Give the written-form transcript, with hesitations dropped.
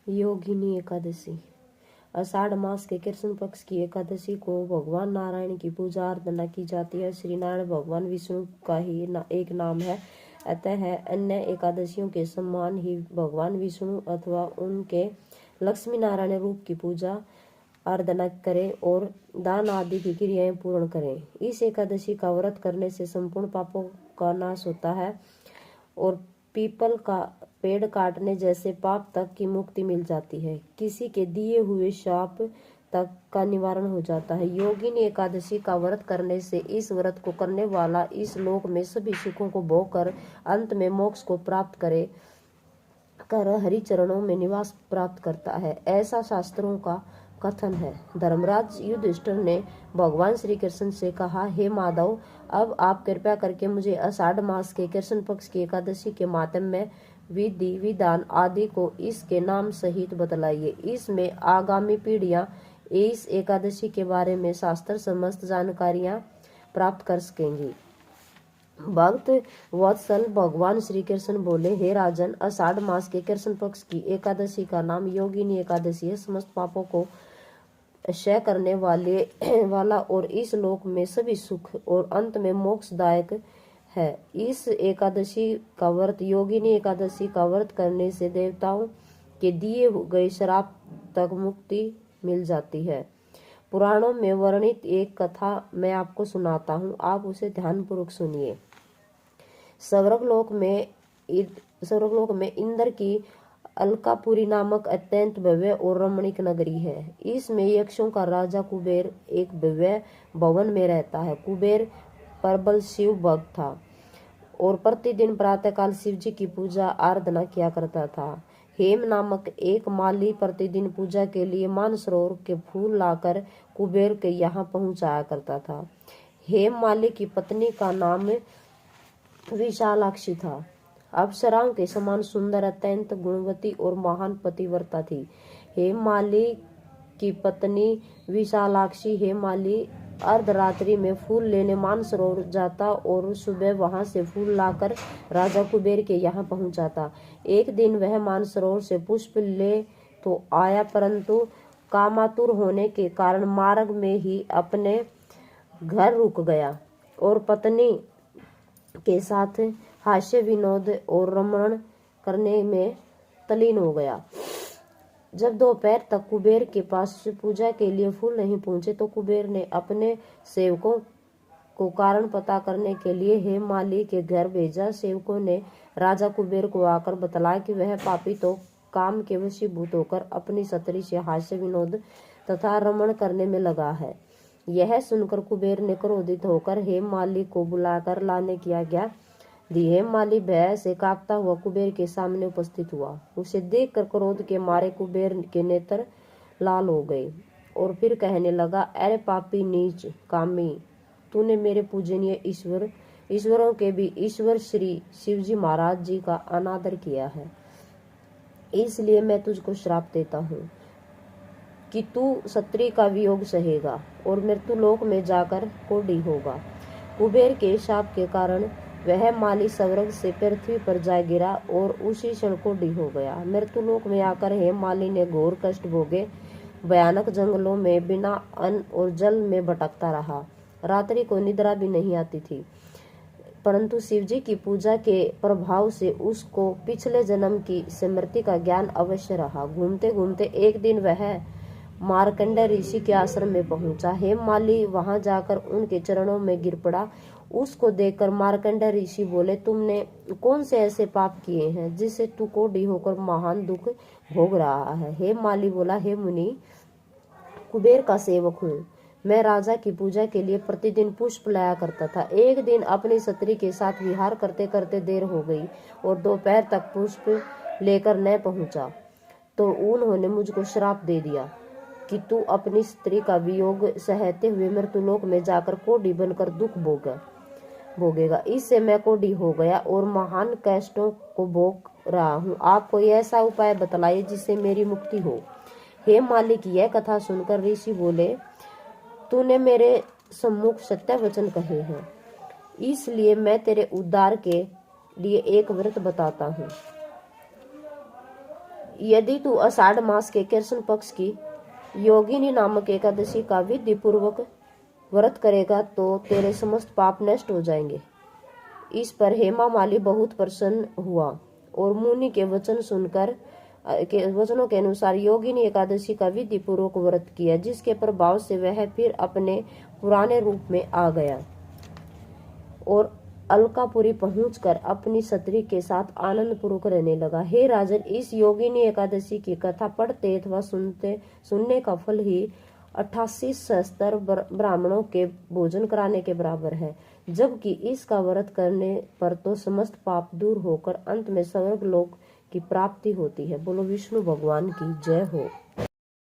योगिनी एकादशी। आषाढ़ मास के कृष्ण पक्ष की एकादशी को भगवान नारायण की पूजा अर्चना की जाती है। श्री नारायण भगवान विष्णु का ही एक नाम है, अतः अन्य एकादशियों के समान ही भगवान विष्णु अथवा उनके लक्ष्मी नारायण रूप की पूजा आराधना करें और दान आदि की क्रियाएं पूर्ण करें। इस एकादशी का व्रत करने से संपूर्ण पापों का नाश होता है और पीपल का पेड़ काटने जैसे पाप तक की मुक्ति मिल जाती है। किसी के दिए हुए शाप तक का निवारण हो जाता है। योगिनी एकादशी का व्रत करने से इस व्रत को करने वाला इस लोक में सभी सुखों को भोग कर अंत में मोक्ष को प्राप्त कर हरि चरणों में निवास प्राप्त करता है, ऐसा शास्त्रों का कथन है। धर्मराज युधिष्ठिर ने भगवान श्री कृष्ण से कहा, हे माधव, अब आप कृपया करके मुझे आषाढ़ मास के कृष्ण पक्ष की एकादशी के माध्यम में विधि विधान आदि को इसके नाम सहित बतलाइए। इसमें आगामी पीढ़ियां इस एकादशी के बारे में शास्त्र समस्त जानकारियां प्राप्त कर सकेंगी। भक्त वत्सल भगवान श्री कृष्ण बोले, हे राजन, आषाढ़ मास के कृष्ण पक्ष की एकादशी का नाम योगिनी एकादशी है। समस्त पापों को क्षय करने वाला और इस लोक में सभी सुख और अंत में मोक्षदायक है। इस एकादशी का व्रत योगिनी एकादशी का व्रत करने से देवताओं के दिए गए श्राप तक मुक्ति मिल जाती है। पुराणों में वर्णित एक कथा मैं आपको सुनाता हूँ, आप उसे ध्यानपूर्वक सुनिए। स्वर्गलोक में इंद्र की अलकापुरी नामक अत्यंत भव्य और रमणीक नगरी है। इसमें यक्षों का राजा कुबेर एक भव्य भवन में रहता है। कुबेर प्रबल शिव भक्त था और प्रतिदिन प्रातःकाल शिव जी की पूजा आराधना किया करता था। हेम नामक एक माली प्रतिदिन पूजा के लिए मानसरोवर के फूल लाकर कुबेर के यहाँ पहुँचाया करता था। हेम माली की पत्नी का नाम विशालाक्षी था। अप्सराओं के समान सुंदर, अत्यंत गुणवती और महान पतिव्रता थी। हेममाली की पत्नी विशालाक्षी हेममाली अर्धरात्रि में फूल लेने मानसरोवर जाता और सुबह वहां से फूल लाकर राजा कुबेर के यहाँ पहुंचाता। एक दिन वह मानसरोवर से पुष्प ले तो आया, परंतु कामातुर होने के कारण मार्ग में ही अपने घर रुक गया और पत्नी के साथ हास्य विनोद और रमण करने में तल्लीन हो गया। जब दोपहर तक कुबेर के पास पूजा के लिए फूल नहीं पहुंचे तो कुबेर ने अपने सेवकों को कारण पता करने के लिए हेममाली के घर भेजा। सेवकों ने राजा कुबेर को आकर बतलाया कि वह पापी तो काम के वशीभूत होकर अपनी स्त्री से हास्य विनोद तथा रमण करने में लगा है। यह सुनकर कुबेर ने क्रोधित होकर हेममाली को बुलाकर लाने की आज्ञा दी। हेममाली भय से कांपता हुआ कुबेर के सामने उपस्थित हुआ। उसे देखकर क्रोध के मारे कुबेर के नेत्र लाल हो गए और फिर कहने लगा, अरे पापी नीच कामी, तूने मेरे पूजनीय ईश्वरों के भी ईश्वर श्री शिवजी महाराज जी का अनादर किया है, इसलिए मैं तुझको श्राप देता हूँ कि तू क्षत्रिय का वियोग सहेगा और मृत्युलोक में जाकर कोढ़ी होगा। कुबेर के शाप के कारण वह माली स्वर्ग से पृथ्वी पर जा गिरा और उसी क्षण कोढ़ी हो गया। मृत्युलोक में आकर हेममाली ने घोर कष्ट भोगे। भयानक जंगलों में बिना अन्न और जल में भटकता रहा। रात्रि को निद्रा भी नहीं आती थी, परंतु शिवजी की पूजा के प्रभाव से उसको पिछले जन्म की स्मृति का ज्ञान अवश्य रहा। घूमते घूमते एक दिन वह मार्कंडेय ऋषि के आश्रम में पहुंचा। हेममाली वहां जाकर उनके चरणों में गिर पड़ा। उसको देखकर मार्कंडेय ऋषि बोले, तुमने कौन से ऐसे पाप किए हैं जिससे तू कोढ़ी होकर महान दुख भोग रहा है। हेममाली बोला, हे मुनि, कुबेर का सेवक हूँ। मैं राजा की पूजा के लिए प्रतिदिन पुष्प लाया करता था। एक दिन अपनी स्त्री के साथ विहार करते करते देर हो गई और दोपहर तक पुष्प लेकर न पहुंचा तो उन्होंने मुझको श्राप दे दिया कि तू अपनी स्त्री का वियोग सहते हुए मृत्युलोक में जाकर कोढ़ी बनकर दुख भोगेगा। इससे मैं कोढ़ी हो गया और महान कष्टों को भोग रहा हूँ। आप कोई ऐसा उपाय बतलाइए जिससे मेरी मुक्ति हो। हेममाली की यह कथा सुनकर ऋषि बोले, तूने मेरे सम्मुख सत्य वचन कहे हैं, इसलिए मैं तेरे उद्धार के लिए एक व्रत बताता हूँ। यदि तू आषाढ़ मास के कृष्ण पक्ष की योगिनी नामक एकादशी का विधि पूर्वक व्रत करेगा तो तेरे समस्त पाप नष्ट हो जाएंगे। इस पर हेमा माली बहुत प्रसन्न हुआ और मुनि के वचनों के अनुसार योगिनी एकादशी का विधि पूर्वक व्रत किया, जिसके प्रभाव से वह फिर अपने पुराने रूप में आ गया और अलकापुरी पहुंचकर अपनी स्त्री के साथ आनंद पूर्वक रहने लगा। हे राजन, इस योगिनी एकादशी की कथा पढ़ते अथवा सुनने का फल ही 88 सहस्त्र ब्राह्मणों के भोजन कराने के बराबर है, जबकि इसका व्रत करने पर तो समस्त पाप दूर होकर अंत में स्वर्ग लोक की प्राप्ति होती है। बोलो विष्णु भगवान की जय हो।